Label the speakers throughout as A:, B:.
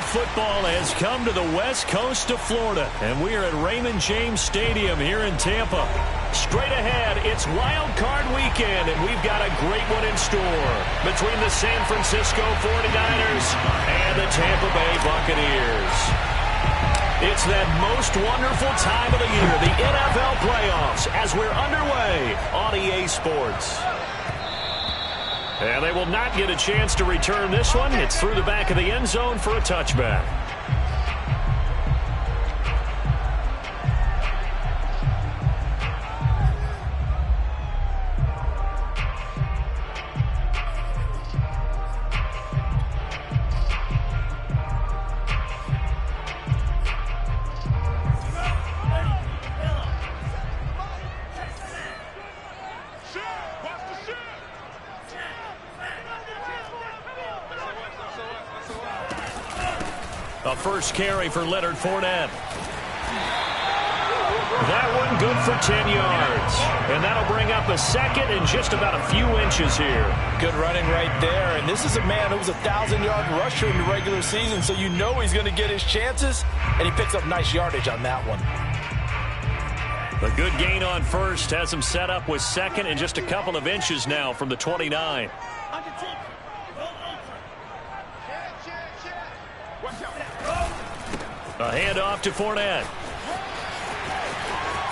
A: football has come to the west coast of Florida, and we are at Raymond James Stadium here in Tampa. Straight ahead, it's Wild Card Weekend, and we've got a great one in store between the San Francisco 49ers and the Tampa Bay Buccaneers. It's that most wonderful time of the year, the NFL playoffs, as we're underway on EA Sports. And they will not get a chance to return this one. It's through the back of the end zone for a touchback. A first carry for Leonard Fournette. That one good for 10 yards. And that'll bring up a second and just about a few inches here.
B: Good running right there. And this is a man who was a 1,000-yard rusher in the regular season, so you know he's going to get his chances. And he picks up nice yardage on that one.
A: A good gain on first has him set up with second and just a couple of inches now from the 29. A handoff to Fournette.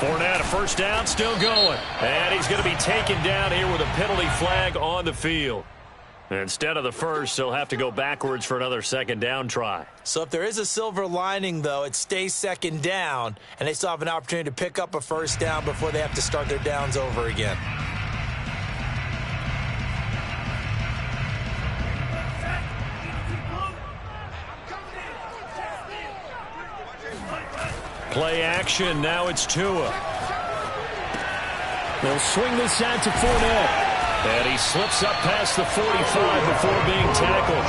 A: Fournette, a first down, still going. And he's going to be taken down here with a penalty flag on the field. Instead of the first, he'll have to go backwards for another second down try.
B: So if there is a silver lining, though, it stays second down, and they still have an opportunity to pick up a first down before they have to start their downs over again.
A: Play action, now it's Tua. They'll swing this out to Fournette. And he slips up past the 45 before being tackled.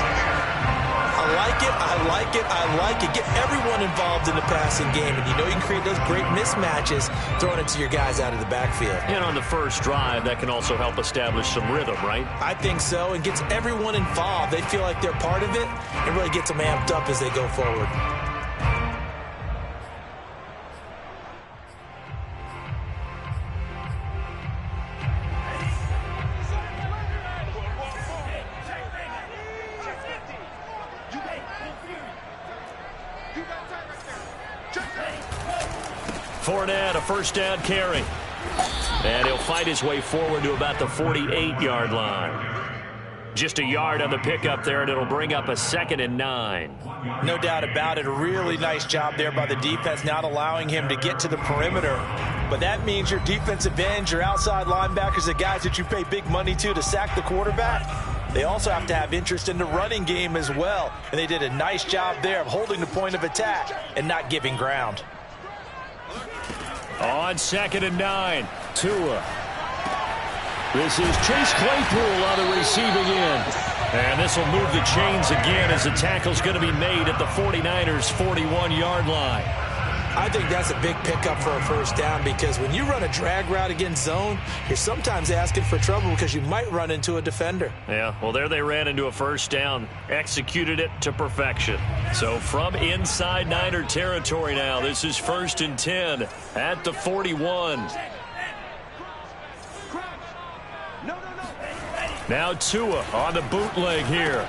B: I like it, I like it, I like it. Get everyone involved in the passing game, and you know you can create those great mismatches throwing it to your guys out of the backfield.
A: And on the first drive, that can also help establish some rhythm, right?
B: I think so, and gets everyone involved. They feel like they're part of it, and really gets them amped up as they go forward.
A: Fournette, a first down carry. And he'll fight his way forward to about the 48-yard line. Just a yard on the pickup there, and it'll bring up a 2nd and 9.
B: No doubt about it. A really nice job there by the defense, not allowing him to get to the perimeter. But that means your defensive ends, your outside linebackers, the guys that you pay big money to sack the quarterback, they also have to have interest in the running game as well. And they did a nice job there of holding the point of attack and not giving ground.
A: On 2nd and 9, Tua. This is Chase Claypool on the receiving end. And this will move the chains again as the tackle's going to be made at the 49ers' 41-yard line.
B: I think that's a big pickup for a first down, because when you run a drag route against zone, you're sometimes asking for trouble because you might run into a defender.
A: Yeah, well, there they ran into a first down, executed it to perfection. So from inside Niner territory now, this is 1st and 10 at the 41. Now Tua on the bootleg here.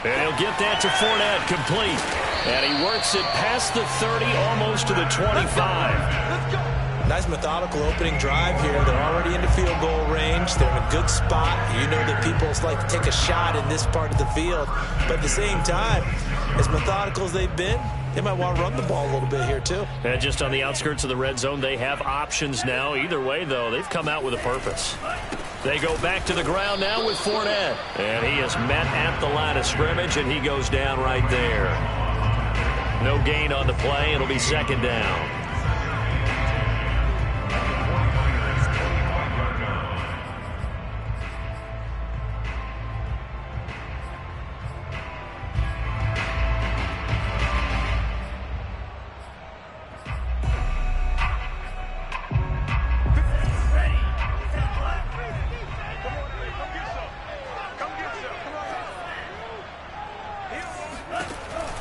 A: And he'll get that to Fournette, complete. And he works it past the 30, almost to the 25.
B: Nice methodical opening drive here. They're already in the field goal range. They're in a good spot. You know that people like to take a shot in this part of the field. But at the same time, as methodical as they've been, they might want to run the ball a little bit here too.
A: And just on the outskirts of the red zone, they have options now. Either way, though, they've come out with a purpose. They go back to the ground now with Fournette. And he is met at the line of scrimmage, and he goes down right there. No gain on the play. It'll be 2nd down.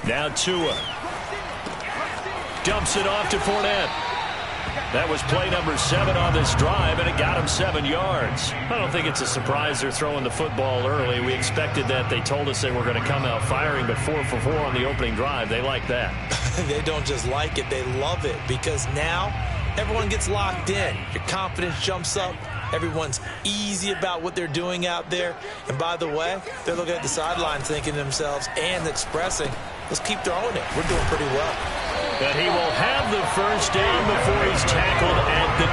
A: Now Tua. Dumps it off to Fournette. That was play number 7 on this drive, and it got him 7 yards. I don't think it's a surprise they're throwing the football early. We expected that. They told us they were going to come out firing, but 4 for 4 on the opening drive. They like that.
B: They don't just like it, they love it, because now everyone gets locked in. Your confidence jumps up. Everyone's easy about what they're doing out there. And by the way, they're looking at the sideline thinking to themselves and expressing, let's keep throwing it. We're doing pretty well.
A: But he will have the first down before he's tackled at the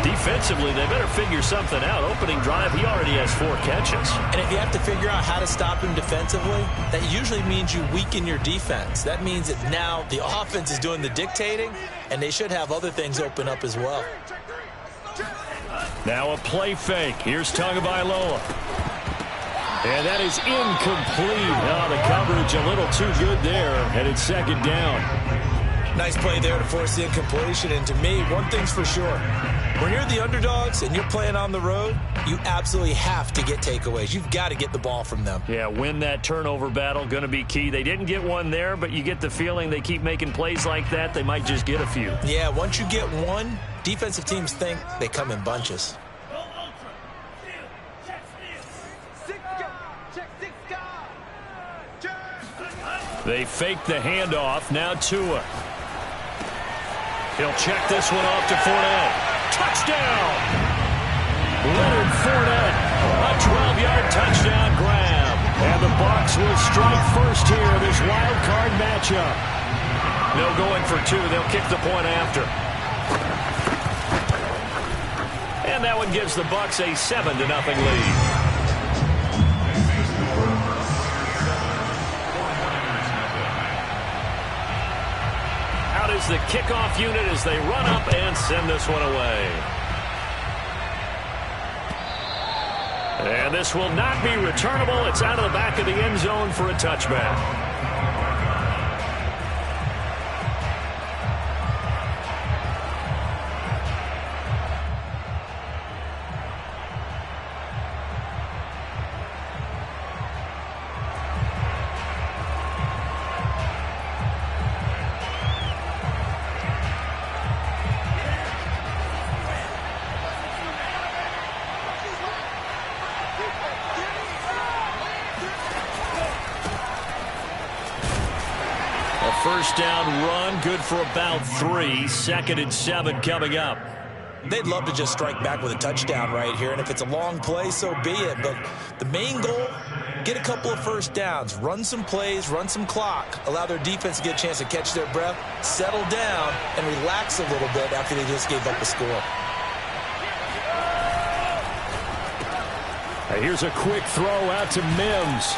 A: 12. Defensively, they better figure something out. Opening drive, he already has 4 catches.
B: And if you have to figure out how to stop him defensively, that usually means you weaken your defense. That means that now the offense is doing the dictating, and they should have other things open up as well.
A: Now a play fake. Here's Tagovailoa. And that is incomplete. Oh, the coverage a little too good there, and it's second down.
B: Nice play there to force the incompletion. And to me, one thing's for sure. When you're the underdogs and you're playing on the road, you absolutely have to get takeaways. You've got to get the ball from them.
A: Yeah, win that turnover battle, going to be key. They didn't get one there, but you get the feeling they keep making plays like that, they might just get a few.
B: Yeah, once you get one, defensive teams think they come in bunches.
A: They fake the handoff. Now Tua. He'll check this one off to Fournette. Touchdown! Leonard Fournette. A 12-yard touchdown grab. And the Bucs will strike first here in this wild card matchup. No going for 2. They'll kick the point after. And that one gives the Bucs a 7-0 lead. Is the kickoff unit as they run up and send this one away. And this will not be returnable. It's out of the back of the end zone for a touchback. First down run, good for about 3. 2nd and 7 coming up.
B: They'd love to just strike back with a touchdown right here, and if it's a long play, so be it. But the main goal, get a couple of first downs, run some plays, run some clock, allow their defense to get a chance to catch their breath, settle down, and relax a little bit after they just gave up a score.
A: Here's a quick throw out to Mims.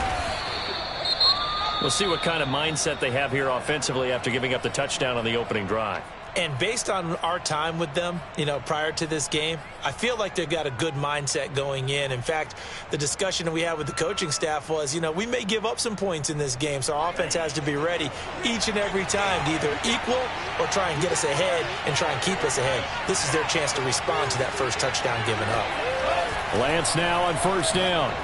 A: We'll see what kind of mindset they have here offensively after giving up the touchdown on the opening drive.
B: And based on our time with them, prior to this game, I feel like they've got a good mindset going in. In fact, the discussion that we had with the coaching staff was, we may give up some points in this game, so our offense has to be ready each and every time to either equal or try and get us ahead and try and keep us ahead. This is their chance to respond to that first touchdown given up.
A: Lance now on first down.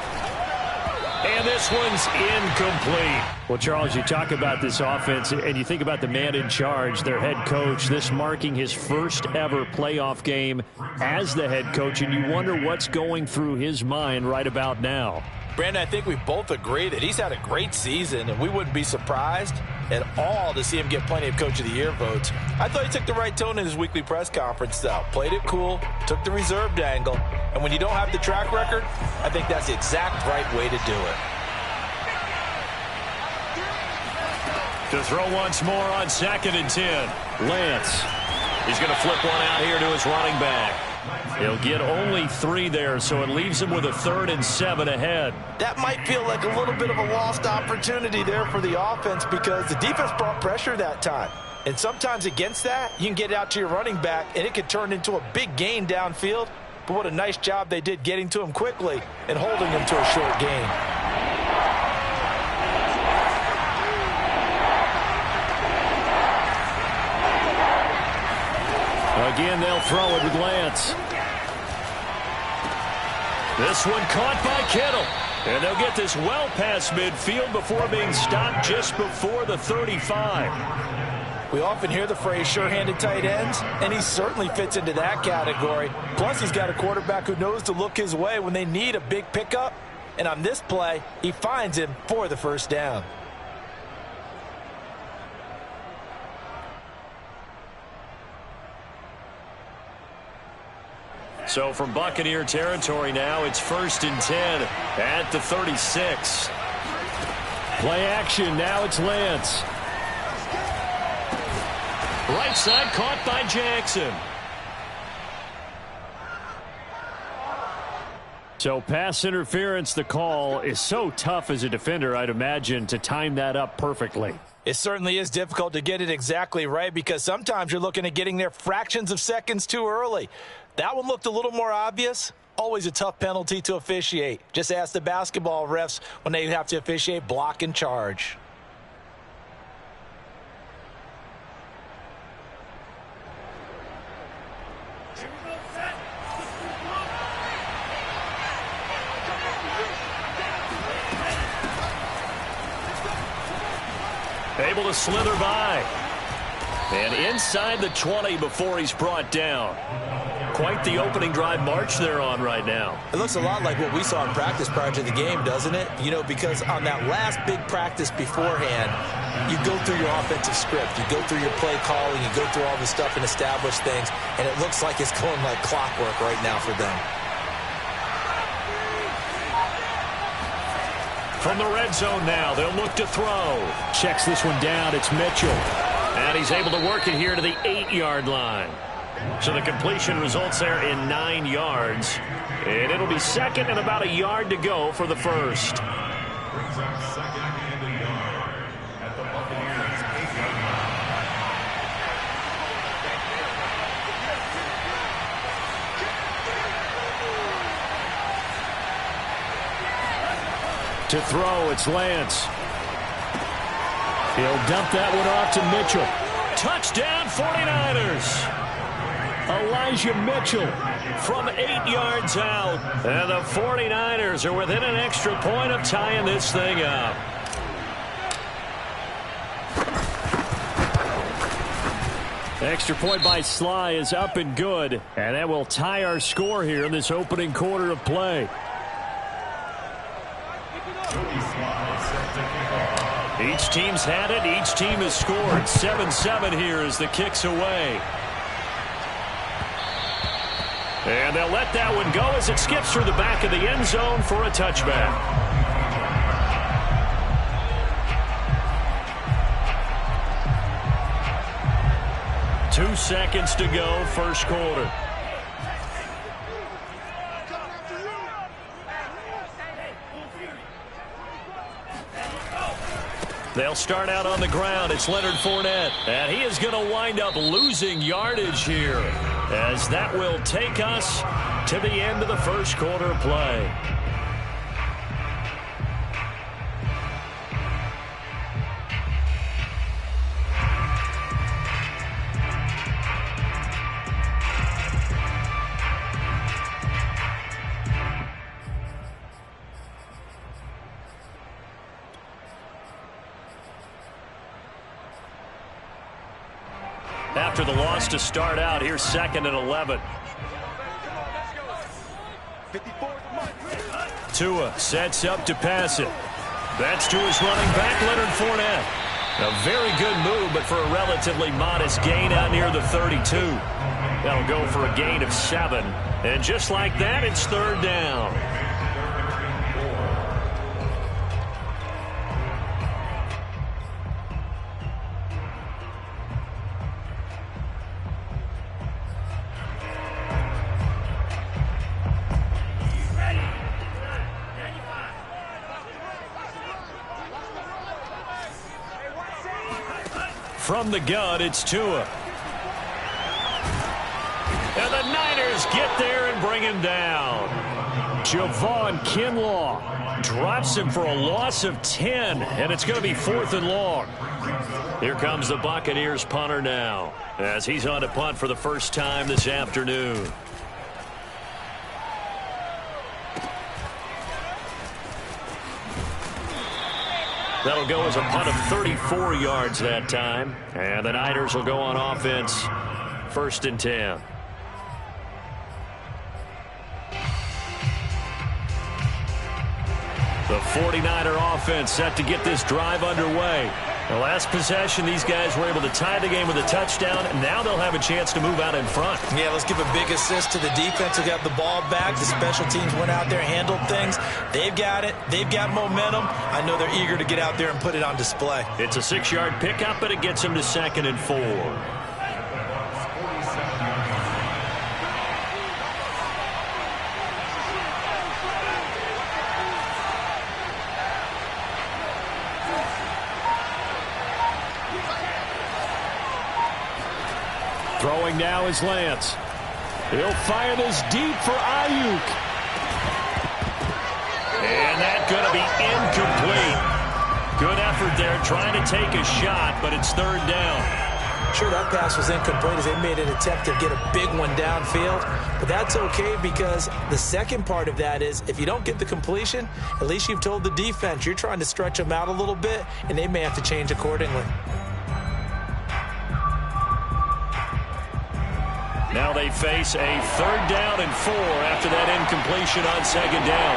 A: And this one's incomplete. Well, Charles, you talk about this offense, and you think about the man in charge, their head coach, this marking his first ever playoff game as the head coach, and you wonder what's going through his mind right about now.
B: Brandon, I think we both agree that he's had a great season, and we wouldn't be surprised at all to see him get plenty of Coach of the Year votes. I thought he took the right tone in his weekly press conference, though. Played it cool, took the reserved angle, and when you don't have the track record, I think that's the exact right way to do it.
A: To throw once more on 2nd and 10. Lance. He's going to flip one out here to his running back. He'll get only 3 there, so it leaves him with a 3rd and 7 ahead.
B: That might feel like a little bit of a lost opportunity there for the offense because the defense brought pressure that time. And sometimes against that, you can get out to your running back, and it could turn into a big gain downfield. But what a nice job they did getting to him quickly and holding him to a short gain.
A: Again, they'll throw it with Lance. This one caught by Kittle. And they'll get this well past midfield before being stopped just before the 35.
B: We often hear the phrase sure-handed tight ends, and he certainly fits into that category. Plus, he's got a quarterback who knows to look his way when they need a big pickup. And on this play, he finds him for the first down.
A: So from Buccaneer territory now, it's 1st and 10 at the 36. Play action, now it's Lance. Right side caught by Jackson. So pass interference, the call is so tough as a defender, I'd imagine, to time that up perfectly.
B: It certainly is difficult to get it exactly right because sometimes you're looking at getting there fractions of seconds too early. That one looked a little more obvious. Always a tough penalty to officiate. Just ask the basketball refs when they have to officiate block and charge.
A: Able to slither by. And inside the 20 before he's brought down. Quite the opening drive march they're on right now.
B: It looks a lot like what we saw in practice prior to the game, doesn't it? You know, because on that last big practice beforehand, you go through your offensive script. You go through your play calling. You go through all the stuff and establish things. And it looks like it's going like clockwork right now for them.
A: From the red zone now, they'll look to throw. Checks this one down. It's Mitchell. And he's able to work it here to the 8-yard line. So the completion results there in 9 yards. And it'll be second and about a yard to go for the first. To throw, it's Lance. He'll dump that one off to Mitchell. Touchdown, 49ers. Elijah Mitchell from 8 yards out. And the 49ers are within an extra point of tying this thing up. Extra point by Sly is up and good. And that will tie our score here in this opening quarter of play. Each team's had it. Each team has scored. 7-7 here as the kick's away. And they'll let that one go as it skips through the back of the end zone for a touchback. Two seconds to go, first quarter. They'll start out on the ground. It's Leonard Fournette. And he is going to wind up losing yardage here, as that will take us to the end of the first quarter play. After the loss to start out, here's 2nd and 11. Tua sets up to pass it. That's to his running back, Leonard Fournette. A very good move, but for a relatively modest gain out near the 32. That'll go for a gain of 7. And just like that, it's 3rd down. From the gun, it's Tua. And the Niners get there and bring him down. Javon Kinlaw drops him for a loss of 10, and it's going to be 4th and long. Here comes the Buccaneers punter now, as he's on to punt for the first time this afternoon. That'll go as a punt of 34 yards that time. And the Niners will go on offense, 1st and 10. The 49er offense set to get this drive underway. The last possession, these guys were able to tie the game with a touchdown. Now they'll have a chance to move out in front.
B: Yeah, let's give a big assist to the defense who got the ball back. The special teams went out there, handled things. They've got it. They've got momentum. I know they're eager to get out there and put it on display.
A: It's a 6-yard pickup, but it gets them to 2nd and 4. Throwing now is Lance. He'll fire this deep for Ayuk. And that's going to be incomplete. Good effort there trying to take a shot, but it's 3rd down.
B: Sure, that pass was incomplete as they made an attempt to get a big one downfield. But that's okay because the second part of that is if you don't get the completion, at least you've told the defense you're trying to stretch them out a little bit, and they may have to change accordingly.
A: Now they face a 3rd down and 4 after that incompletion on 2nd down.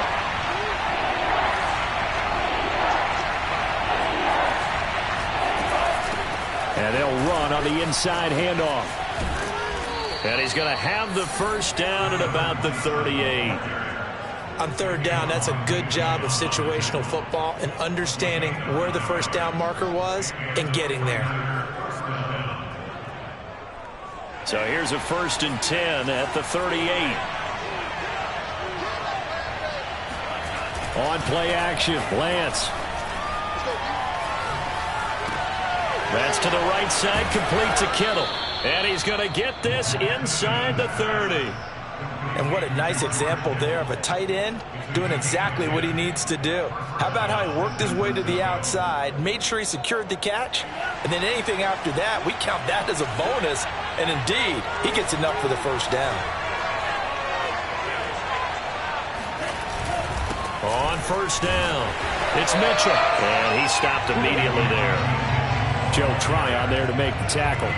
A: And they'll run on the inside handoff. And he's going to have the 1st down at about the 38.
B: On 3rd down, that's a good job of situational football and understanding where the 1st down marker was and getting there.
A: So here's a 1st and 10 at the 38. On play action, Lance. That's to the right side, complete to Kittle. And he's going to get this inside the 30.
B: And what a nice example there of a tight end doing exactly what he needs to do. How about how he worked his way to the outside, made sure he secured the catch, and then anything after that, we count that as a bonus. And indeed, he gets enough for the 1st down.
A: On 1st down, it's Mitchell. And he stopped immediately there. Joe Tryon there to make the tackle.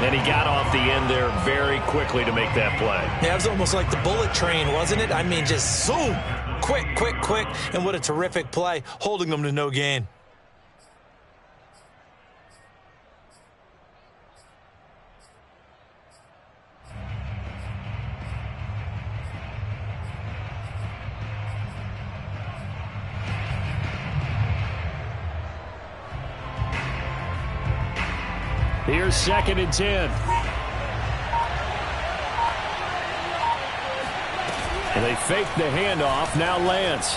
A: And he got off the end there very quickly to make that play.
B: Yeah, it was almost like the bullet train, wasn't it? I mean, just zoom. Quick, quick, quick. And what a terrific play, holding them to no gain.
A: Here's 2nd and 10. And they fake the handoff. Now Lance.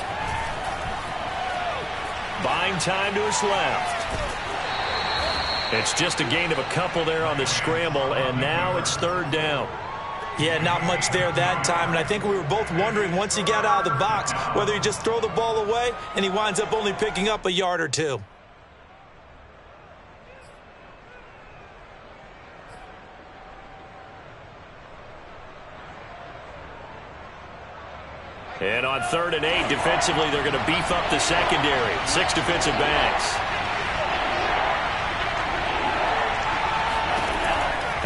A: Buying time to his left. It's just a gain of a couple there on the scramble, and now it's 3rd down.
B: Yeah, not much there that time, and I think we were both wondering once he got out of the box whether he just throw the ball away and he winds up only picking up a yard or two.
A: And on 3rd and 8, defensively, they're going to beef up the secondary. 6 defensive backs.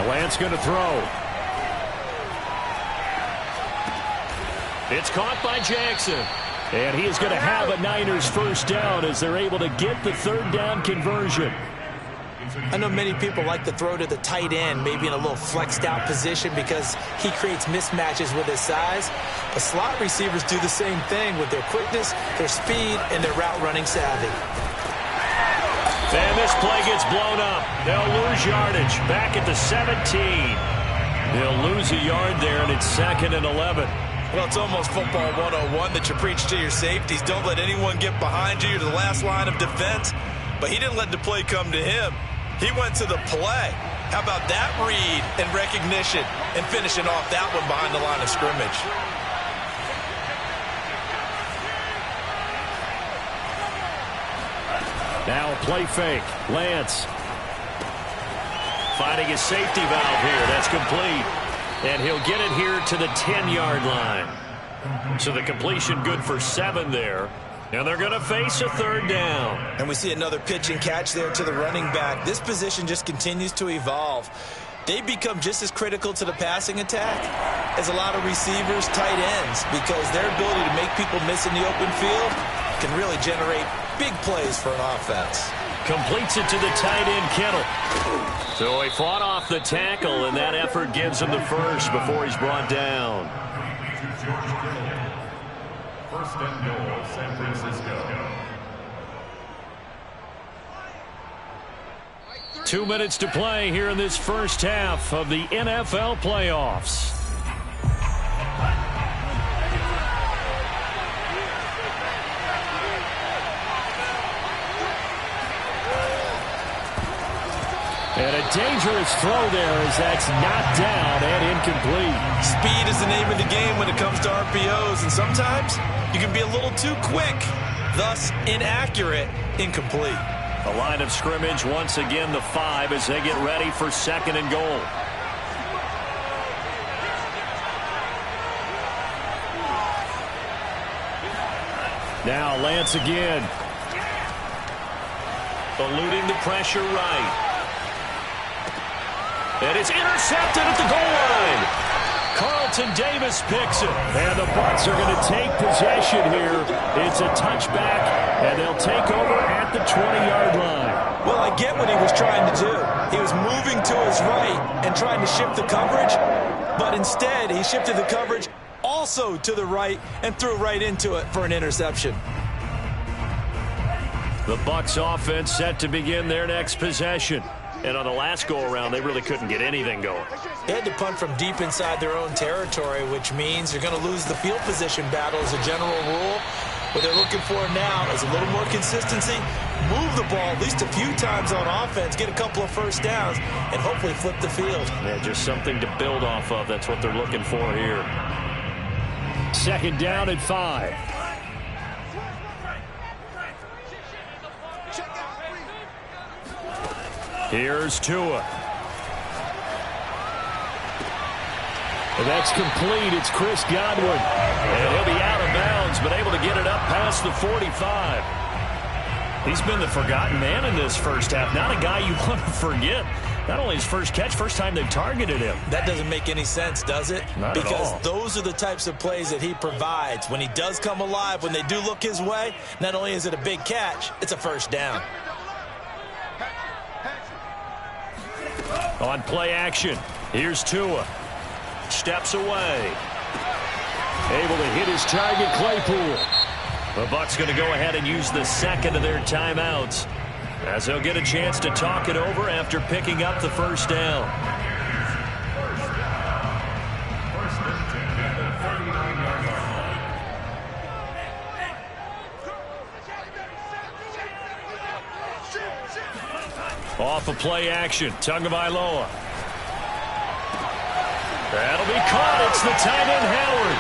A: The Lance going to throw. It's caught by Jackson. And he is going to have a Niners 1st down as they're able to get the 3rd down conversion.
B: I know many people like to throw to the tight end, maybe in a little flexed out position because he creates mismatches with his size. But slot receivers do the same thing with their quickness, their speed, and their route running savvy.
A: And this play gets blown up. They'll lose yardage back at the 17. They'll lose a yard there, and it's 2nd and 11.
B: Well, it's almost football 101 that you preach to your safeties. Don't let anyone get behind you. You're the last line of defense. But he didn't let the play come to him. He went to the play. How about that read and recognition and finishing off that one behind the line of scrimmage?
A: Now a play fake. Lance finding his safety valve here. That's complete. And he'll get it here to the 10-yard line. So the completion good for 7 there. And they're going to face a third down.
B: And we see another pitch and catch there to the running back. This position just continues to evolve. They become just as critical to the passing attack as a lot of receivers, tight ends, because their ability to make people miss in the open field can really generate big plays for an offense.
A: Completes it to the tight end, Kittle. So he fought off the tackle, and that effort gives him the first before he's brought down.
C: First and goal, San Francisco.
A: 2 minutes to play here in this first half of the NFL playoffs. And a dangerous throw there as that's knocked down and incomplete.
B: Speed is the name of the game when it comes to RPOs, and sometimes you can be a little too quick, thus inaccurate, incomplete.
A: The line of scrimmage once again the 5 as they get ready for second and goal. Now Lance again. Eluding the pressure right. And it's intercepted at the goal line. Carlton Davis picks it. And the Bucs are going to take possession here. It's a touchback, and they'll take over at the 20-yard line.
B: Well, I get what he was trying to do. He was moving to his right and trying to shift the coverage, but instead he shifted the coverage also to the right and threw right into it for an interception.
A: The Bucs offense set to begin their next possession. And on the last go-around, they really couldn't get anything going.
B: They had to punt from deep inside their own territory, which means they're going to lose the field position battle as a general rule. What they're looking for now is a little more consistency, move the ball at least a few times on offense, get a couple of first downs, and hopefully flip the field.
A: Yeah, just something to build off of. That's what they're looking for here. Second down at 5. Here's Tua. And that's complete. It's Chris Godwin. And he'll be out of bounds, but able to get it up past the 45. He's been the forgotten man in this first half. Not a guy you want to forget. Not only his first catch, first time they've targeted him.
B: That doesn't make any sense, does it?
A: Not at all.
B: Because those are the types of plays that he provides. When he does come alive, when they do look his way, not only is it a big catch, it's a first down.
A: On play action, here's Tua. Steps away. Able to hit his target, Claypool. The Bucs going to go ahead and use the second of their timeouts as they'll get a chance to talk it over after picking up the first down. Off of play action, Tagovailoa. That'll be caught. It's the tight end, Howard.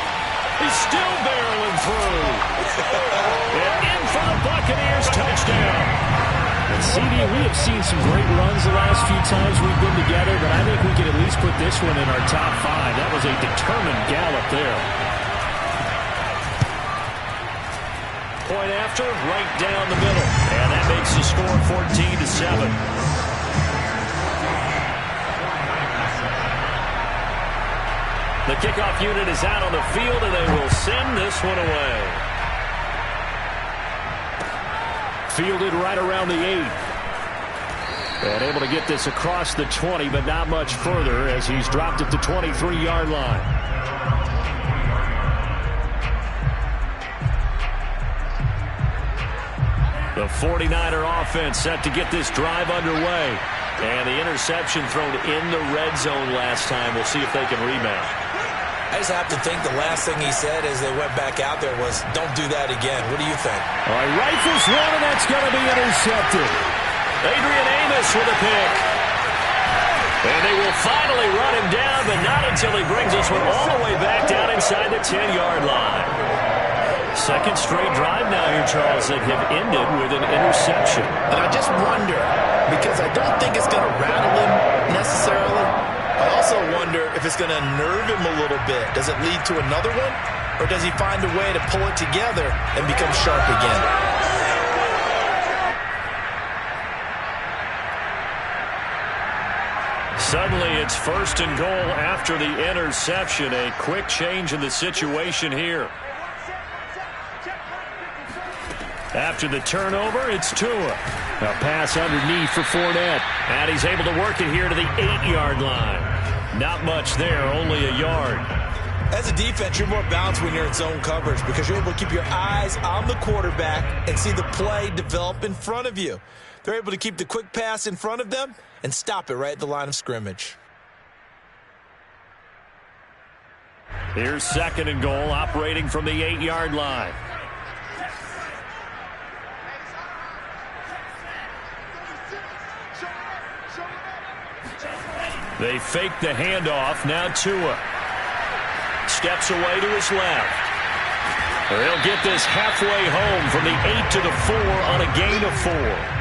A: He's still barreling through. And in for the Buccaneers, touchdown.
D: And CD, we have seen some great runs the last few times we've been together, but I think we can at least put this one in our top 5. That was a determined gallop there.
A: Point after, right down the middle. And that makes the score 14-7. The kickoff unit is out on the field, and they will send this one away. Fielded right around the 8. And able to get this across the 20, but not much further as he's dropped at the 23-yard line. The 49er offense set to get this drive underway. And the interception thrown in the red zone last time. We'll see if they can rebound.
B: I just have to think the last thing he said as they went back out there was, don't do that again. What do you think?
A: All right, rifles one, and that's going to be intercepted. Adrian Amos with a pick. And they will finally run him down, but not until he brings this one all the way back down inside the 10-yard line. Second straight drive now here, Charles, that have ended with an interception.
E: And I just wonder, because I don't think it's going to rattle him necessarily. I also wonder if it's going to nerve him a little bit. Does it lead to another one? or does he find a way to pull it together and become sharp again?
A: Suddenly, it's 1st and goal after the interception. A quick change in the situation here. After the turnover, it's Tua. A pass underneath for Fournette. And he's able to work it here to the 8-yard line. Not much there, only a yard.
B: As a defense, you're more balanced when you're in zone coverage because you're able to keep your eyes on the quarterback and see the play develop in front of you. They're able to keep the quick pass in front of them and stop it right at the line of scrimmage.
A: Here's 2nd and goal, operating from the 8-yard line. They fake the handoff. Now Tua steps away to his left. They'll get this halfway home from the 8 to the 4 on a gain of 4.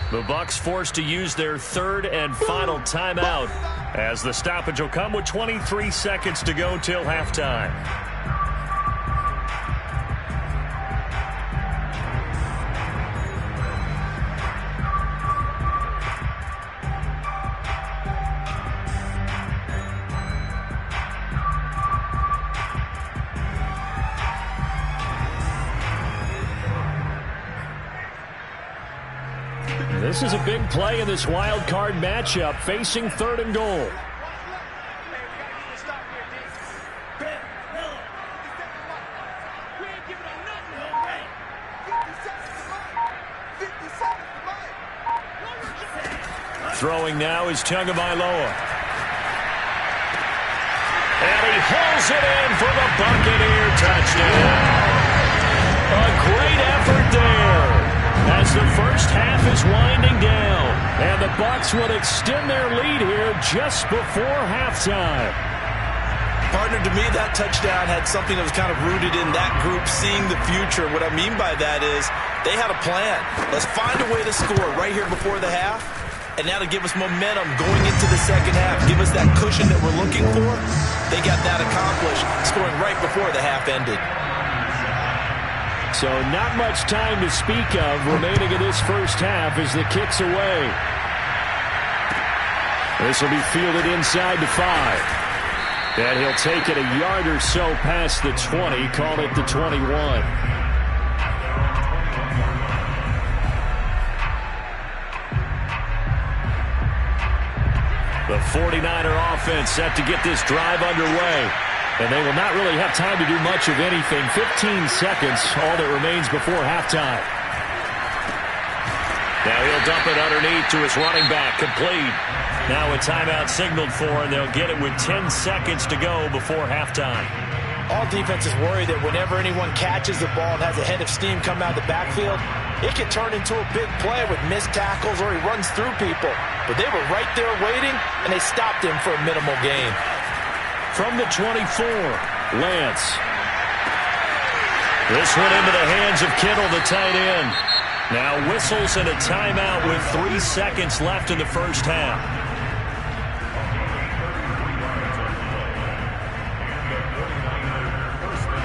A: The Bucs forced to use their 3rd and final timeout as the stoppage will come with 23 seconds to go till halftime. This is a big play in this wild card matchup, facing 3rd and goal. Throwing now is Tagovailoa. And he hauls it in for the Buccaneer touchdown. A great effort there. As the first half is winding down, and the Bucs would extend their lead here just before halftime.
B: Partner, to me, that touchdown had something that was kind of rooted in that group seeing the future. What I mean by that is they had a plan. Let's find a way to score right here before the half, and now to give us momentum going into the second half, give us that cushion that we're looking for. They got that accomplished, scoring right before the half ended.
A: So not much time to speak of remaining in this first half as the kick's away. This will be fielded inside the 5. And he'll take it a yard or so past the 20, call it the 21. The 49er offense set to get this drive underway. And they will not really have time to do much of anything. 15 seconds, all that remains before halftime. Now he'll dump it underneath to his running back, complete. Now a timeout signaled for, and they'll get it with 10 seconds to go before halftime.
B: All defenses worry that whenever anyone catches the ball and has a head of steam come out of the backfield, it can turn into a big play with missed tackles or he runs through people. But they were right there waiting, and they stopped him for a minimal gain.
A: From the 24, Lance. This one into the hands of Kittle, the tight end. Now whistles and a timeout with 3 seconds left in the first half.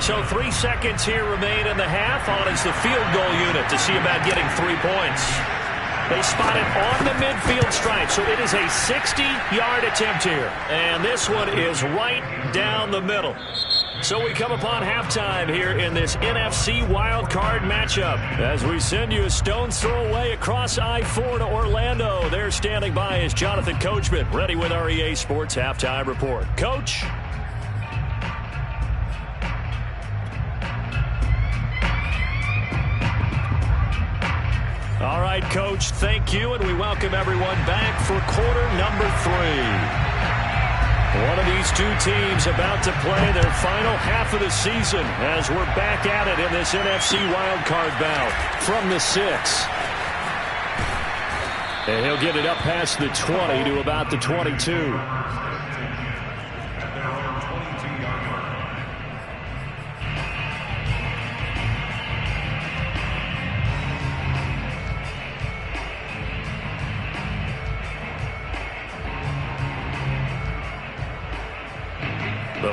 A: So 3 seconds here remain in the half. On is the field goal unit to see about getting 3 points. They spot it on the midfield stripe, so it is a 60-yard attempt here. And this one is right down the middle. So we come upon halftime here in this NFC wildcard matchup. As we send you a stone's throw away across I-4 to Orlando. There standing by is Jonathan Coachman, ready with our EA Sports Halftime Report. Coach? All right, Coach, thank you, and we welcome everyone back for quarter number 3. One of these two teams about to play their final half of the season as we're back at it in this NFC wildcard bout from the 6. And he'll get it up past the 20 to about the 22.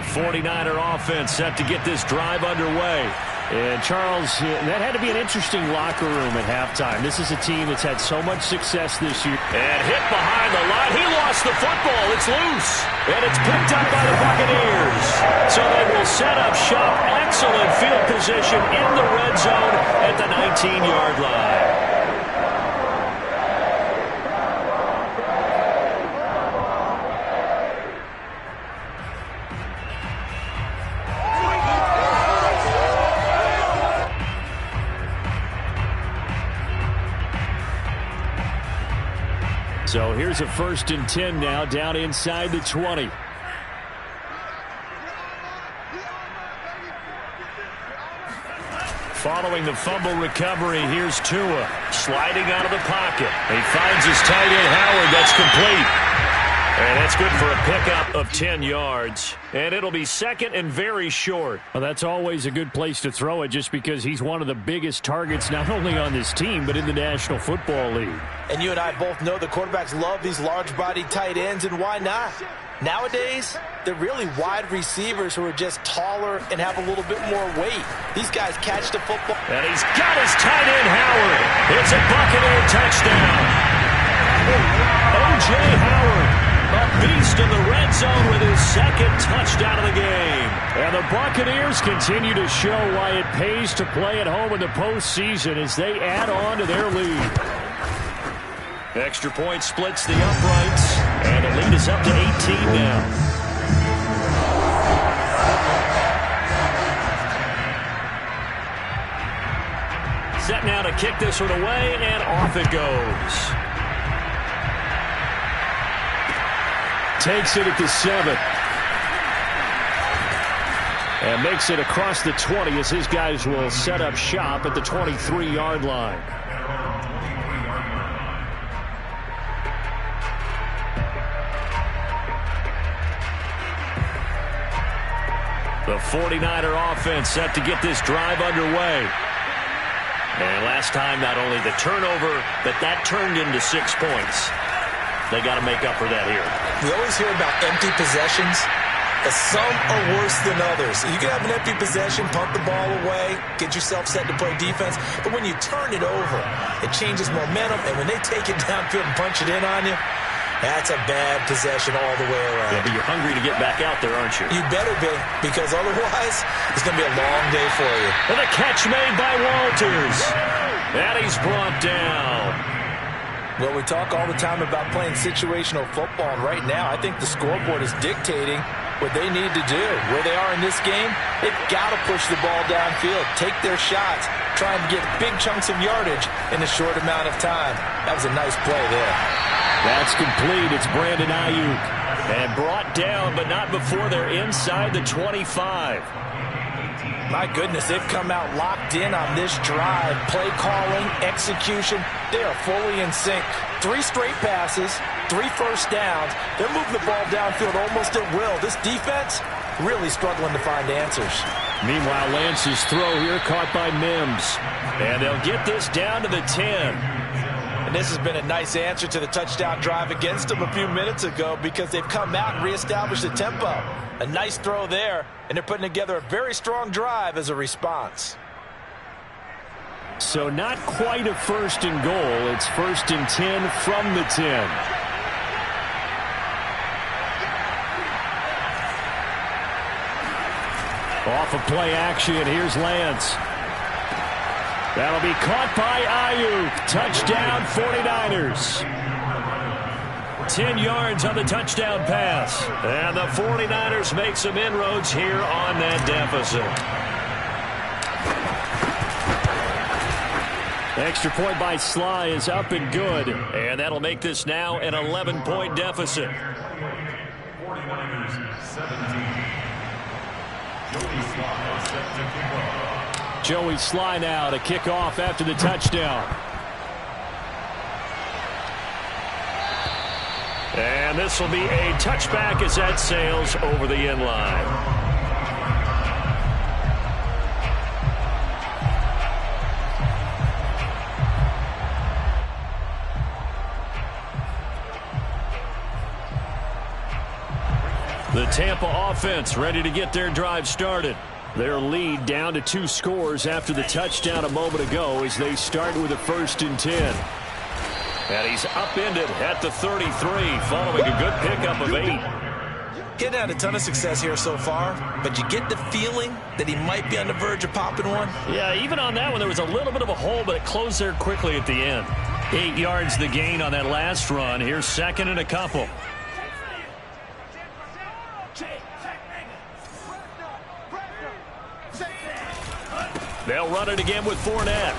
A: 49er offense set to get this drive underway.
D: And Charles, that had to be an interesting locker room at halftime. This is a team that's had so much success this year.
A: And hit behind the line. He lost the football. It's loose. And it's picked up by the Buccaneers. So they will set up shop. Excellent field position in the red zone at the 19-yard line.
D: So here's a 1st and 10 now, down inside the 20.
A: Following the fumble recovery, here's Tua sliding out of the pocket. He finds his tight end Howard. That's complete. And that's good for a pickup of 10 yards. And it'll be 2nd and very short.
D: Well, that's always a good place to throw it just because he's one of the biggest targets not only on this team but in the National Football League.
B: And you and I both know the quarterbacks love these large-bodied tight ends, and why not? Nowadays, they're really wide receivers who are just taller and have a little bit more weight. These guys catch the football.
A: And he's got his tight end Howard. It's a Buccaneer touchdown. O.J. Howard. A beast in the red zone with his 2nd touchdown of the game.
D: And the Buccaneers continue to show why it pays to play at home in the postseason as they add on to their lead.
A: Extra point splits the uprights, and the lead is up to 18 now. Set now to kick this one away, and off it goes.
D: Takes it at the 7. And makes it across the 20 as his guys will set up shop at the 23-yard line.
A: The 49er offense set to get this drive underway. And last time, not only the turnover, but that turned into 6 points. They got to make up for that here.
E: We always hear about empty possessions. Some are worse than others. You can have an empty possession, punt the ball away, get yourself set to play defense. But when you turn it over, it changes momentum. And when they take it downfield and punch it in on you, that's a bad possession all the way around.
A: Yeah, but you're hungry to get back out there, aren't you?
E: You better be, because otherwise it's going to be a long day for you.
A: And a catch made by Walters. And he's brought down.
B: Well, we talk all the time about playing situational football, and right now I think the scoreboard is dictating what they need to do. Where they are in this game, they've got to push the ball downfield, take their shots, try and get big chunks of yardage in a short amount of time. That was a nice play there.
D: That's complete. It's Brandon Ayuk.
A: And brought down, but not before they're inside the 25.
B: My goodness, they've come out locked in on this drive. Play calling, execution, they are fully in sync. 3 straight passes, 3 first downs. They're moving the ball downfield almost at will. This defense really struggling to find answers.
D: Meanwhile, Lance's throw here caught by Mims.
A: And they'll get this down to the 10.
B: And this has been a nice answer to the touchdown drive against them a few minutes ago because they've come out and reestablished the tempo. A nice throw there, and they're putting together a very strong drive as a response.
D: So not quite a 1st and goal. It's 1st and 10 from the 10. Off of play action, here's Lance. That'll be caught by Ayuk. Touchdown, 49ers.
A: 10 yards on the touchdown pass. And the 49ers make some inroads here on that deficit.
D: Extra point by Sly is up and good.
A: And that'll make this now an 11-point deficit.
C: 49ers 17. Joey Sly set to kick off.
D: Joey Sly now to kick off after the touchdown.
A: And this will be a touchback as that sails over the end line. The Tampa offense ready to get their drive started. Their lead down to 2 scores after the touchdown a moment ago as they start with a 1st and 10. And he's upended at the 33 following a good pickup of 8.
E: Getting had a ton of success here so far, but you get the feeling that he might be on the verge of popping one.
A: Yeah, even on that one, there was a little bit of a hole, but it closed there quickly at the end. 8 yards the gain on that last run. Here's 2nd and a couple. They'll run it again with Fournette.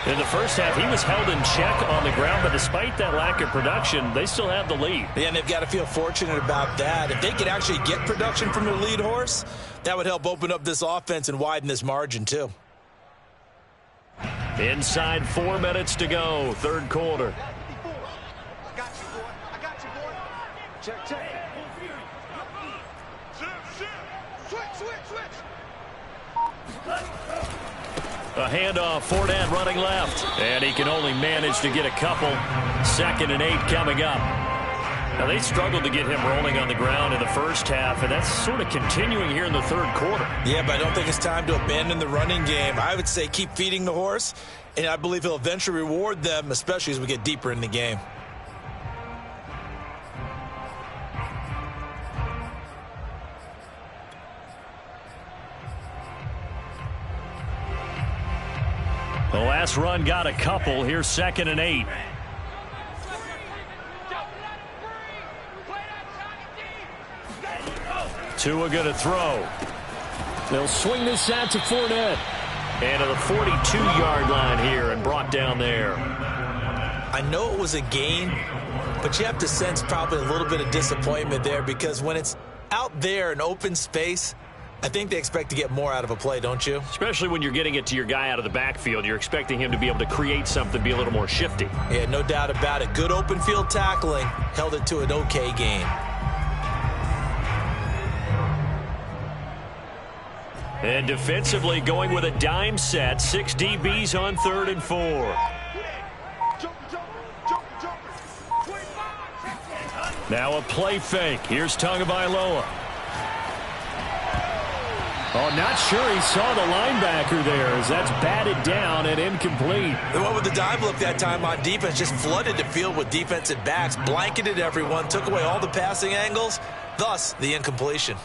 A: In the first half, he was held in check on the ground, but despite that lack of production, they still have the lead.
E: Yeah, and they've got to feel fortunate about that. If they could actually get production from their lead horse, that would help open up this offense and widen this margin too.
A: Inside 4 minutes to go, 3rd quarter.
F: I got you, boy. I got you, boy. Check, check. Switch.
A: A handoff, Fournette running left. And he can only manage to get a couple. 2nd and 8 coming up. Now, they struggled to get him rolling on the ground in the first half, and that's sort of continuing here in the 3rd quarter.
E: Yeah, but I don't think it's time to abandon the running game. I would say keep feeding the horse, and I believe he'll eventually reward them, especially as we get deeper in the game.
A: The last run got a couple. Here's 2nd and 8. Tua going to throw. They'll swing this out to Fournette. And to the 42-yard line here and brought down there.
E: I know it was a gain, but you have to sense probably a little bit of disappointment there because when it's out there in open space, I think they expect to get more out of a play, don't you?
A: Especially when you're getting it to your guy out of the backfield. You're expecting him to be able to create something, be a little more shifty.
E: Yeah, no doubt about it. Good open field tackling held it to an okay gain.
A: And defensively going with a dime set. 6 DBs on 3rd and 4. Now a play fake. Here's Tagovailoa. Oh, not sure he saw the linebacker there as that's batted down and incomplete.
E: The one with the dime look that time on defense just flooded the field with defensive backs, blanketed everyone, took away all the passing angles, thus the incompletion.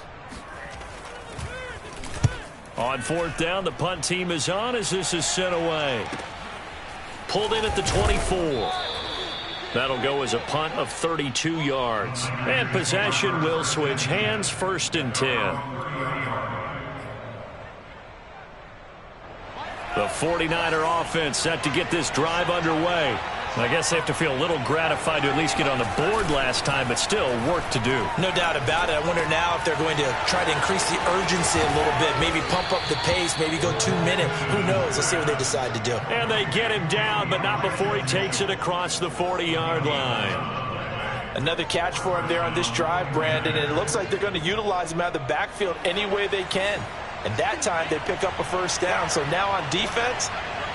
A: On 4th down, the punt team is on as this is sent away. Pulled in at the 24. That'll go as a punt of 32 yards. And possession will switch hands, 1st and 10. The 49er offense set to get this drive underway. I guess they have to feel a little gratified to at least get on the board last time, but still work to do.
E: No doubt about it. I wonder now if they're going to try to increase the urgency a little bit, maybe pump up the pace, maybe go 2 minutes. Who knows? Let's see what they decide to do.
A: And they get him down, but not before he takes it across the 40-yard line.
B: Another catch for him there on this drive, Brandon, and it looks like they're going to utilize him out of the backfield any way they can. And that time they pick up a 1st down. So now on defense,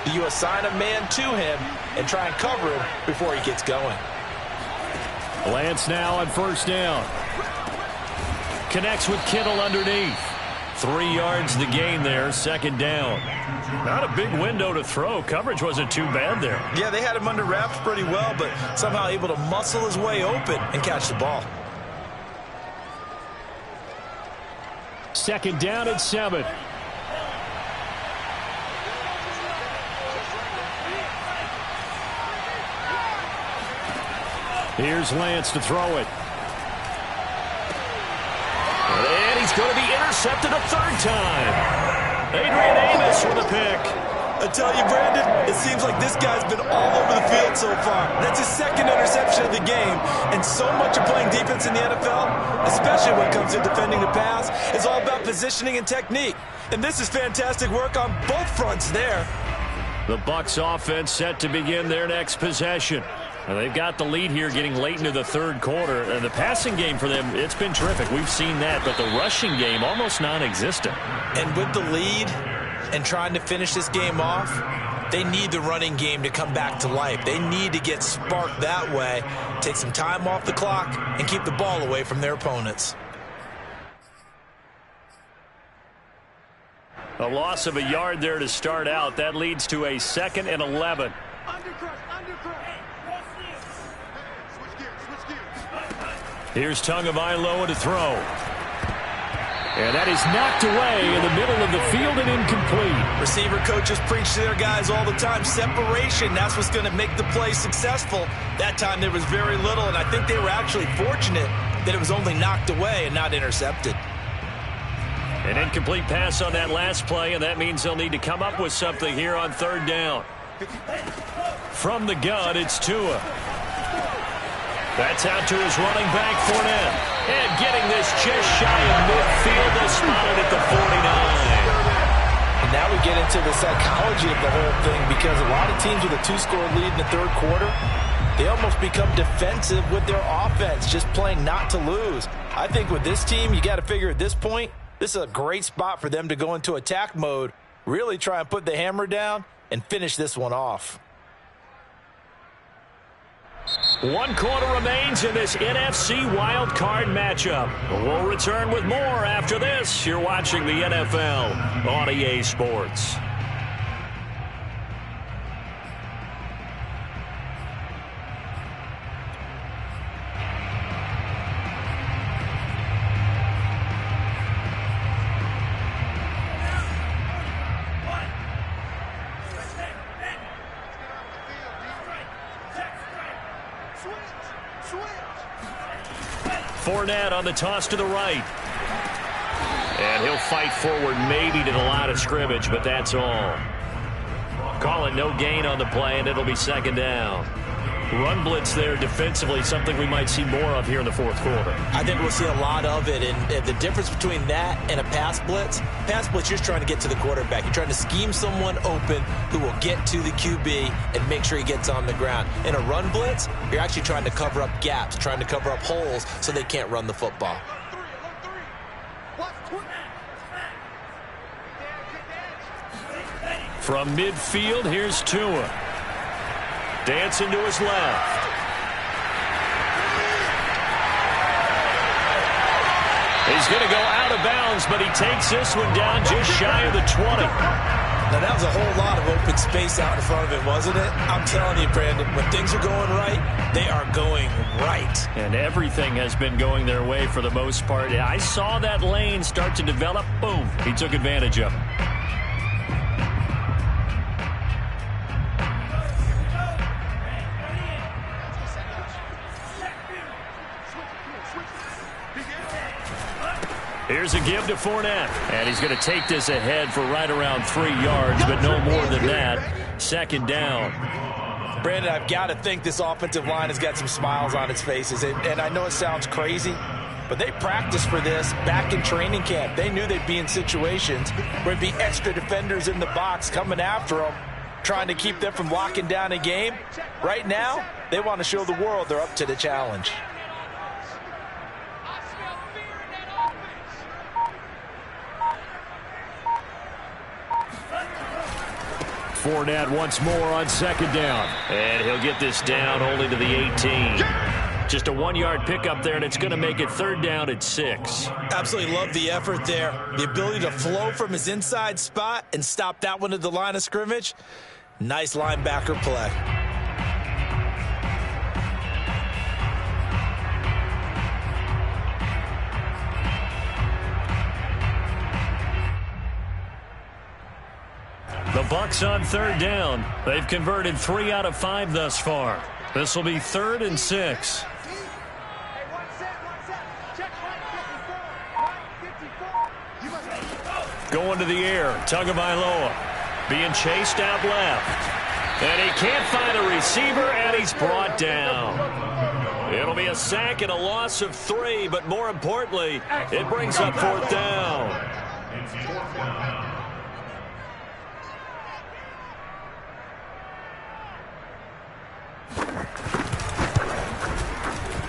B: do you assign a man to him and try and cover him before he gets going?
A: Lance now on 1st down. Connects with Kittle underneath. 3 yards the gain there, 2nd down. Not a big window to throw. Coverage wasn't too bad there.
E: Yeah, they had him under wraps pretty well, but somehow able to muscle his way open and catch the ball.
A: 2nd down at 7. Here's Lance to throw it. And he's going to be intercepted a 3rd time. Adrian Amos with a pick.
E: I tell you, Brandon, it seems like this guy's been all over the field so far. That's his 2nd interception of the game. And so much of playing defense in the NFL, especially when it comes to defending the pass, is all about positioning and technique. And this is fantastic work on both fronts there.
A: The Bucs offense set to begin their next possession. And they've got the lead here getting late into the 3rd quarter. And the passing game for them, it's been terrific. We've seen that. But the rushing game, almost non-existent.
E: And with the lead and trying to finish this game off, They need the running game to come back to life. They need to get sparked that way, take some time off the clock, and keep the ball away from their opponents.
A: A loss of a yard there to start out. That leads to a 2nd and 11. Here's Tagovailoa to throw. And that is knocked away in the middle of the field and incomplete.
E: Receiver coaches preach to their guys all the time. Separation, that's what's going to make the play successful. That time there was very little, and I think they were actually fortunate that it was only knocked away and not intercepted.
A: An incomplete pass on that last play, and that means they'll need to come up with something here on 3rd down. From the gun, it's Tua. That's out to his running back, Fournette. And getting this just shy of midfield, they'll spot it at the 49.
E: And now we get into the psychology of the whole thing, because a lot of teams with a 2-score lead in the 3rd quarter, they almost become defensive with their offense, just playing not to lose. I think with this team, you got to figure at this point, this is a great spot for them to go into attack mode, really try and put the hammer down and finish this one off.
A: 1 quarter remains in this NFC wildcard matchup. We'll return with more after this. You're watching the NFL on EA Sports. Fournette on the toss to the right. And he'll fight forward maybe to the line of scrimmage, but that's all. Calling no gain on the play, and it'll be 2nd down. Run blitz there defensively, something we might see more of here in the 4th quarter.
E: I think we'll see a lot of it, and the difference between that and a pass blitz, you're just trying to get to the quarterback. You're trying to scheme someone open who will get to the QB and make sure he gets on the ground. In a run blitz, you're actually trying to cover up gaps, trying to cover up holes so they can't run the football.
A: From midfield, here's Tua. Dancing to his left. He's going to go out of bounds, but he takes this one down just shy of the 20.
E: Now, that was a whole lot of open space out in front of it, wasn't it? I'm telling you, Brandon, when things are going right, they are going right.
A: And everything has been going their way for the most part. I saw that lane start to develop. Boom. He took advantage of it. Here's a give to Fournette. And he's going to take this ahead for right around 3 yards, but no more than that. 2nd down.
E: Brandon, I've got to think this offensive line has got some smiles on its faces. And I know it sounds crazy, but they practiced for this back in training camp. They knew they'd be in situations where there'd be extra defenders in the box coming after them, trying to keep them from locking down a game. Right now, they want to show the world they're up to the challenge.
A: Fournette once more on 2nd down. And he'll get this down only to the 18. Just a 1-yard pickup there, and it's going to make it 3rd down at 6.
E: Absolutely love the effort there. The ability to flow from his inside spot and stop that one at the line of scrimmage. Nice linebacker play.
A: The Bucs on 3rd down. They've converted 3 out of 5 thus far. This will be 3rd and 6. Going to the air. Tagovailoa being chased out left. And he can't find a receiver, and he's brought down. It'll be a sack and a loss of 3, but more importantly, it brings up 4th down.
C: It's 4th down.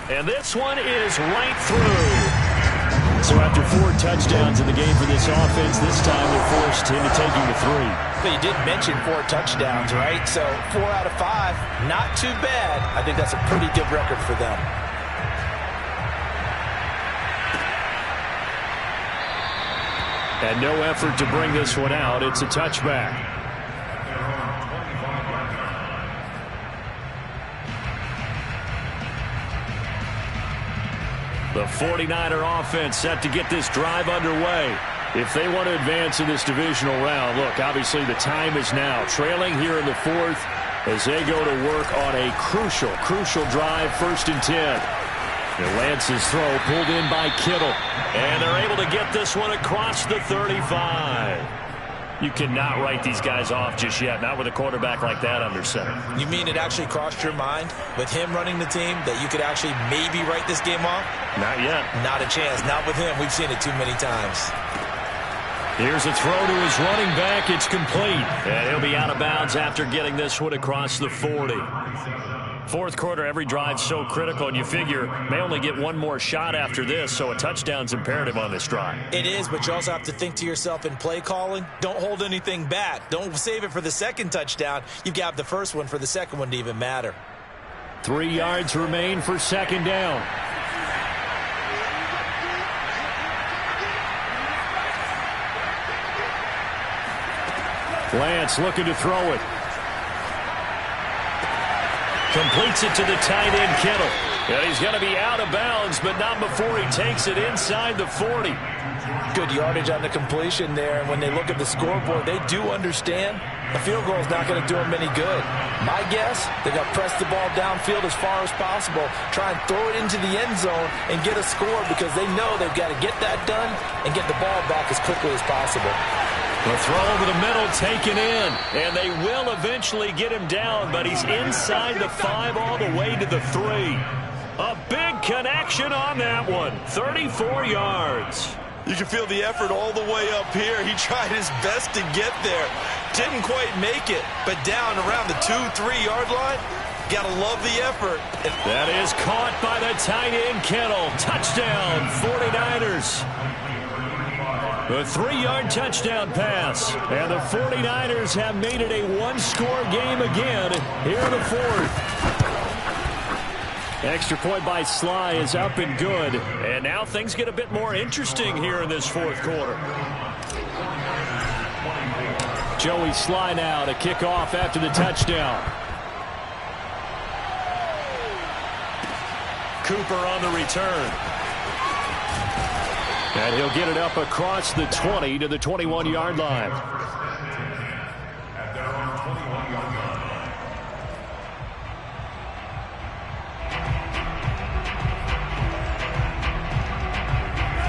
A: And this one is right through.
D: So after 4 touchdowns in the game for this offense, this time they're forced into taking the 3.
B: But you did mention 4 touchdowns, right? So 4 out of 5, not too bad. I think that's a pretty good record for them.
D: And no effort to bring this one out. It's a touchback. The 49er offense set to get this drive underway. If they want to advance in this divisional round, look, obviously the time is now. Trailing here in the 4th as they go to work on a crucial drive, 1st and 10. And Lance's throw pulled in by Kittle. And they're able to get this one across the 35. You cannot write these guys off just yet, not with a quarterback like that under center.
E: You mean it actually crossed your mind with him running the team that you could actually maybe write this game off?
D: Not yet.
E: Not a chance. Not with him. We've seen it too many times.
D: Here's a throw to his running back. It's complete. And he'll be out of bounds after getting this one across the 40. 4th quarter, every drive so critical, and you figure may only get one more shot after this, so a touchdown's imperative on this drive.
E: It is, but you also have to think to yourself in play calling, don't hold anything back. Don't save it for the 2nd touchdown. You've got the 1st one for the 2nd one to even matter.
D: 3 yards remain for 2nd down. Lance looking to throw it. Completes it to the tight end, Kittle. And he's going to be out of bounds, but not before he takes it inside the 40.
E: Good yardage on the completion there, and when they look at the scoreboard, they do understand a field goal is not going to do them any good. My guess, they're going to press the ball downfield as far as possible, try and throw it into the end zone and get a score because they know they've got to get that done and get the ball back as quickly as possible.
D: The throw over the middle taken in, and they will eventually get him down, but he's inside the 5 all the way to the 3. A big connection on that one, 34 yards.
B: You can feel the effort all the way up here. He tried his best to get there. Didn't quite make it, but down around the 2-3-yard line, gotta love the effort.
D: That is caught by the tight end, Kittle. Touchdown, 49ers. A 3-yard touchdown pass. And the 49ers have made it a 1-score game again here in the 4th. Extra point by Sly is up and good. And now things get a bit more interesting here in this 4th quarter. Joey Sly now to kick off after the touchdown. Cooper on the return. And he'll get it up across the 20 to the 21-yard line.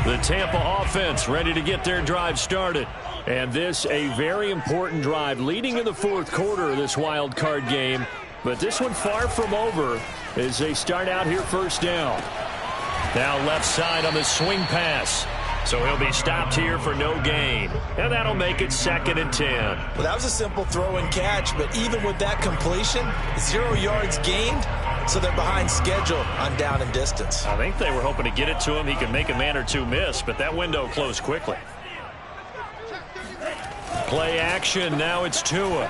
D: The Tampa offense ready to get their drive started. And this a very important drive leading in the 4th quarter of this wild card game. But this one far from over as they start out here 1st down. Now left side on the swing pass. So he'll be stopped here for no gain. And that'll make it 2nd and 10.
E: Well, that was a simple throw and catch, but even with that completion, 0 yards gained, so they're behind schedule on down and distance.
D: I think they were hoping to get it to him. He could make a man or two miss, but that window closed quickly. Play action. Now it's Tua.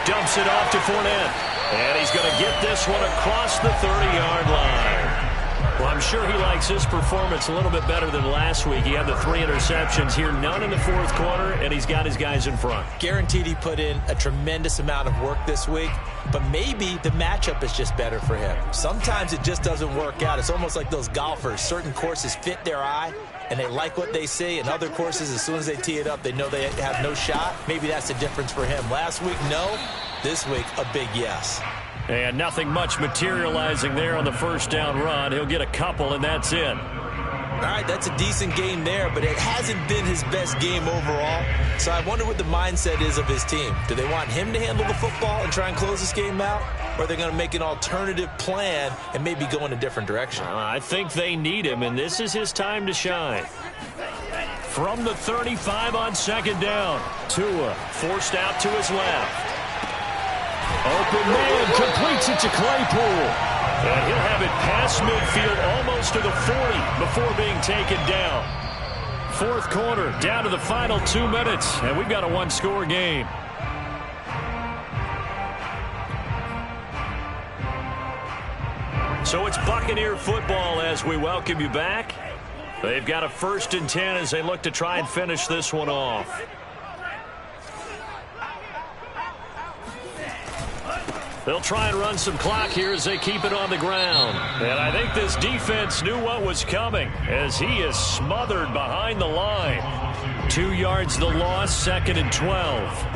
D: Dumps it off to Fournette. And he's going to get this one across the 30-yard line. Well, I'm sure he likes his performance a little bit better than last week. He had the 3 interceptions here, none in the 4th quarter, and he's got his guys in front.
E: Guaranteed he put in a tremendous amount of work this week, but maybe the matchup is just better for him. Sometimes it just doesn't work out. It's almost like those golfers. Certain courses fit their eye, and they like what they see, and other courses, as soon as they tee it up, they know they have no shot. Maybe that's the difference for him. Last week, no. This week, a big yes.
D: And nothing much materializing there on the 1st down run. He'll get a couple, and that's it.
E: All right, that's a decent game there, but it hasn't been his best game overall. So I wonder what the mindset is of his team. Do they want him to handle the football and try and close this game out? Or are they going to make an alternative plan and maybe go in a different direction?
D: I think they need him, and this is his time to shine. From the 35 on 2nd down, Tua forced out to his left. Open man, completes it to Claypool. And he'll have it past midfield almost to the 40 before being taken down. Fourth quarter, down to the final 2 minutes, and we've got a one-score game. So it's Buccaneer football as we welcome you back. They've got a 1st and 10 as they look to try and finish this one off. They'll try and run some clock here as they keep it on the ground. And I think this defense knew what was coming as he is smothered behind the line. 2 yards the loss, 2nd and 12.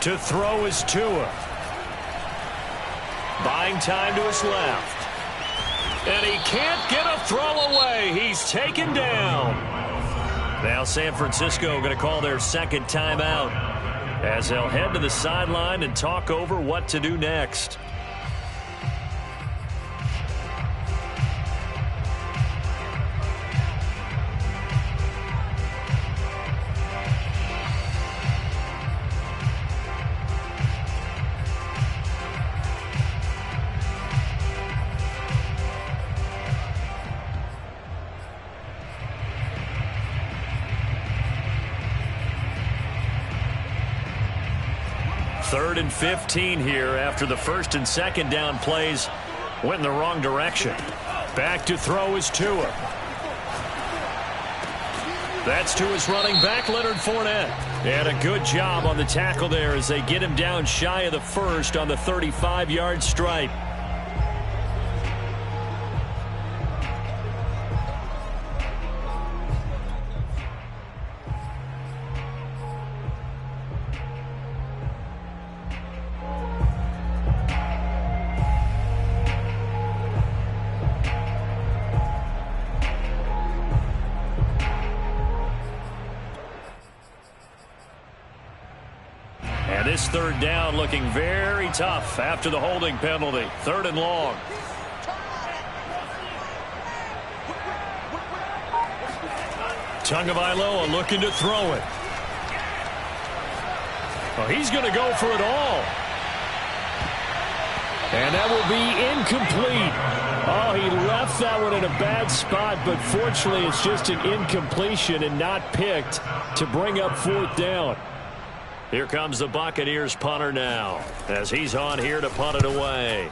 D: To throw is Tua. Buying time to his left. And he can't get a throw away. He's taken down. Now San Francisco going to call their 2nd timeout as they'll head to the sideline and talk over what to do next. Third and 15 here after the 1st and 2nd down plays went in the wrong direction. Back to throw is Tua. That's Tua's running back, Leonard Fournette. And a good job on the tackle there as they get him down shy of the 1st on the 35-yard stripe. This 3rd down looking very tough after the holding penalty. 3rd and long. Tagovailoa looking to throw it. Oh, he's going to go for it all. And that will be incomplete. Oh, he left that one in a bad spot, but fortunately it's just an incompletion and not picked to bring up 4th down. Here comes the Buccaneers punter now as he's on here to punt it away.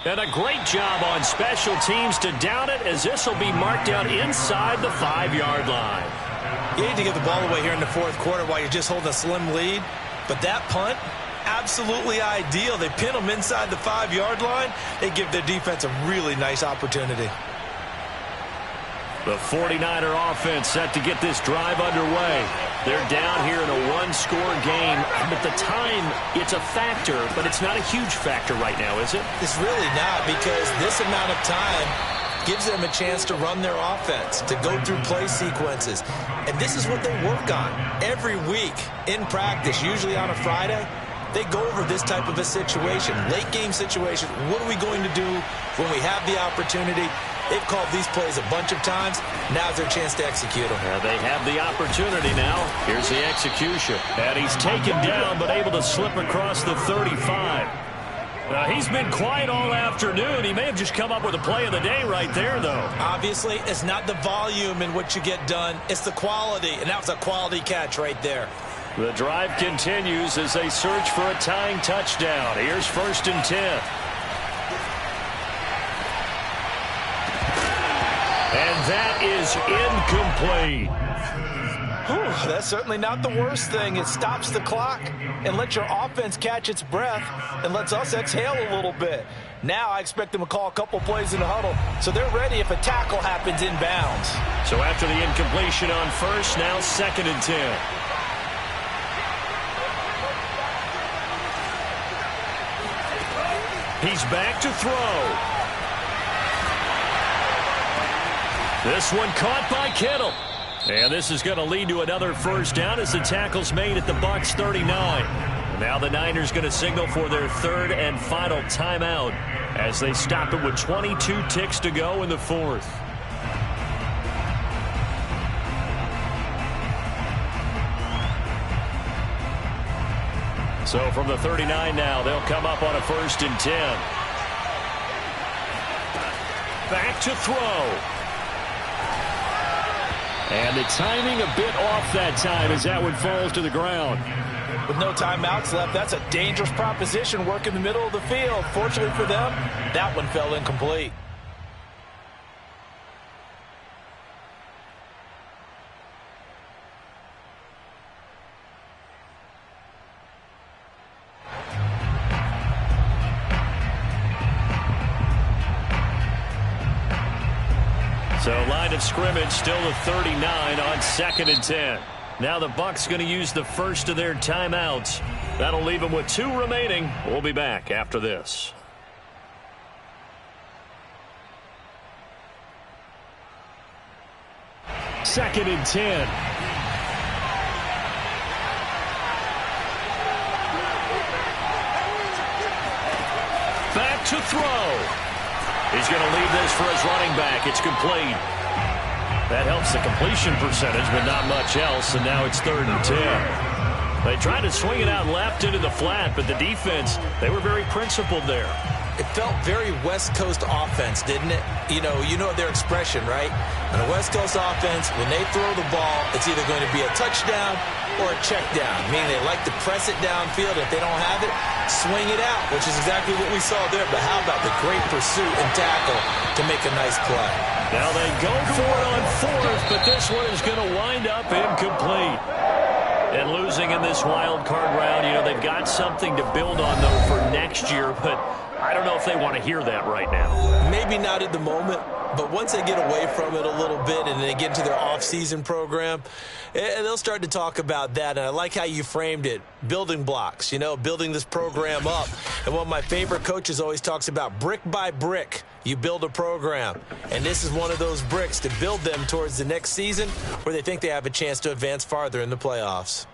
D: And a great job on special teams to down it as this will be marked out inside the 5-yard line.
E: You need to get the ball away here in the 4th quarter while you're just holding a slim lead. But that punt, absolutely ideal. They pin them inside the 5-yard line. They give their defense a really nice opportunity.
D: The 49er offense set to get this drive underway. They're down here in a one-score game, but the time, it's a factor, but it's not a huge factor right now, is it?
E: It's really not, because this amount of time gives them a chance to run their offense, to go through play sequences. And this is what they work on every week in practice, usually on a Friday. They go over this type of a situation, late game situation. What are we going to do when we have the opportunity? They've called these plays a bunch of times. Now's their chance to execute them.
D: They have the opportunity now. Here's the execution. And he's taken down, but able to slip across the 35. He's been quiet all afternoon. He may have just come up with a play of the day right there, though.
E: Obviously, it's not the volume in what you get done. It's the quality, and that was a quality catch right there.
D: The drive continues as they search for a tying touchdown. Here's 1st and 10. And that is incomplete.
E: Whew, that's certainly not the worst thing. It stops the clock and lets your offense catch its breath and lets us exhale a little bit. Now I expect them to call a couple plays in the huddle, so they're ready if a tackle happens inbounds.
D: So after the incompletion on 1st, now 2nd and 10.
A: He's back to throw. This one caught by Kittle. And this is going to lead to another first down as the tackle's made at the Bucs 39. Now the Niners going to signal for their third and final timeout as they stop it with 22 ticks to go in the fourth. So from the 39 now, they'll come up on a 1st and 10. Back to throw. And the timing a bit off that time as that one falls to the ground.
B: With no timeouts left, that's a dangerous proposition. Work in the middle of the field. Fortunately for them, that one fell incomplete.
A: So line of scrimmage still a 39 on 2nd and 10. Now the Bucs going to use the first of their timeouts. That'll leave them with 2 remaining. We'll be back after this. Second and 10. Back to throw. He's going to leave this for his running back. It's complete. That helps the completion percentage, but not much else, and now it's 3rd and 10. They tried to swing it out left into the flat, but the defense, they were very principled there.
E: It felt very West Coast offense, didn't it? You know their expression, right? On a West Coast offense, when they throw the ball, it's either going to be a touchdown or a check down, meaning they like to press it downfield. If they don't have it, swing it out, which is exactly what we saw there. But how about the great pursuit and tackle to make a nice play?
A: Now they go for it on 4th, but this one is going to wind up incomplete. And losing in this wild card round, they've got something to build on, though, for next year. But I don't know if they want to hear that right now.
E: Maybe not at the moment, but once they get away from it a little bit and they get into their off-season program, they'll start to talk about that. And I like how you framed it, building blocks, building this program up. And one of my favorite coaches always talks about brick by brick, you build a program. And this is one of those bricks to build them towards the next season where they think they have a chance to advance farther in the playoffs.